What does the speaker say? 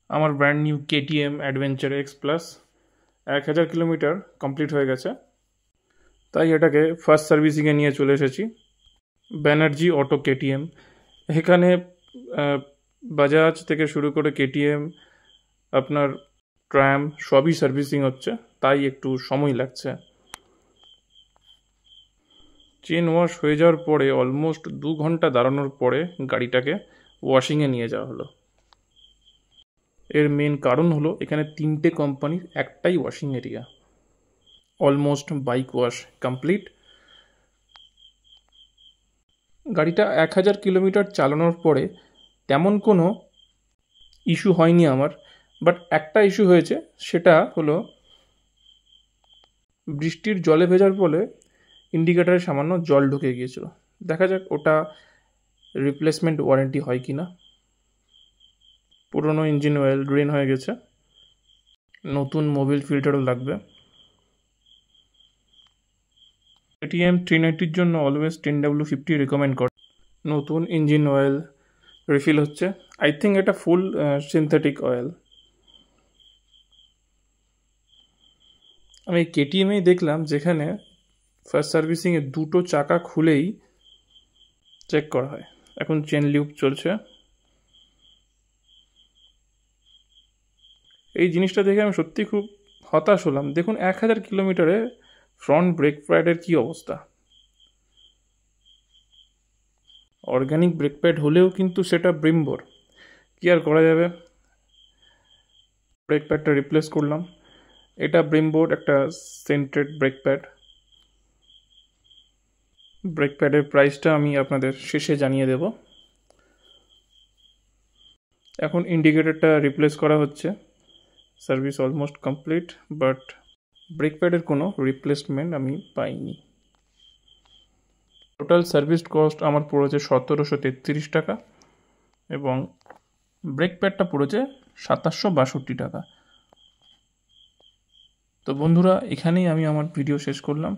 আমার brand new KTM adventure x plus 1000 kilometre complete হয়ে গেছে, তাই এটাকে ফার্স্ট সার্ভিসিংয়ে নিয়ে চলে এসেছি ব্যানার্জি অটো KTM। এখানে বাজাজ থেকে শুরু করে KTM, আপনার ট্র্যাম সবই সার্ভিসিং হচ্ছে, তাই একটু সময় লাগছে। চেন ওয়াশ হয়ে যাওয়ার পরে অলমোস্ট 2 ঘন্টা দাঁড়ানোর পরে গাড়িটাকে ওয়াশিংয়ে নিয়ে যাওয়া হলো। এর মেন কারণ হলো এখানে 3টে কোম্পানির একটাই washing area. Almost bike wash complete. গাড়িটা 1000 কিলোমিটার চালানোর পরে তেমন কোনো ইস্যু হয়নি আমার, বাট একটা ইস্যু হয়েছে, সেটা হলো বৃষ্টির জলে ভেজার ফলে ইন্ডিকেটারে সামান্য জল ঢুকে গিয়েছিল। দেখা যাক ওটা রিপ্লেসমেন্ট ওয়ারেন্টি হয় কি না। পুরনো ইঞ্জিন অয়েল ড্রেন হয়ে গেছে, নতুন মোবিল ফিল্টারও লাগবে। KTM 390-র জন্য অলওয়েজ 10W50 রেকমেন্ড করে। নতুন ইঞ্জিন অয়েল রিফিল হচ্ছে, আই থিঙ্ক এটা ফুল সিনথেটিক অয়েল। আমি KTM-এই দেখলাম যেখানে ফার্স্ট সার্ভিসিংয়ে 2টো চাকা খুলেই চেক করা হয়। এখন চেন লিউপ চলছে। এই জিনিসটা দেখে আমি সত্যি খুব হতাশ হলাম। দেখুন 1000 কিলোমিটারে ফ্রন্ট ব্রেক প্যাডের কী অবস্থা। অর্গানিক ব্রেক প্যাড হলেও কিন্তু সেটা ব্রিম্বোর, কী আর করা যাবে। ব্রেক প্যাডটা রিপ্লেস করলাম। এটা ব্রিম্বোর একটা সেন্ট্রেড ব্রেক প্যাড। ব্রেক প্যাডের প্রাইসটা আমি আপনাদের শেষে জানিয়ে দেব। এখন ইন্ডিকেটরটা রিপ্লেস করা হচ্ছে। Service almost complete, but brake প্যাডের কোনো রিপ্লেসমেন্ট আমি পাইনি। টোটাল সার্ভিস কস্ট আমার পড়েছে 1733 টাকা এবং ব্রেক প্যাডটা পড়েছে 2762 টাকা। তো বন্ধুরা, এখানেই আমি আমার ভিডিও শেষ করলাম।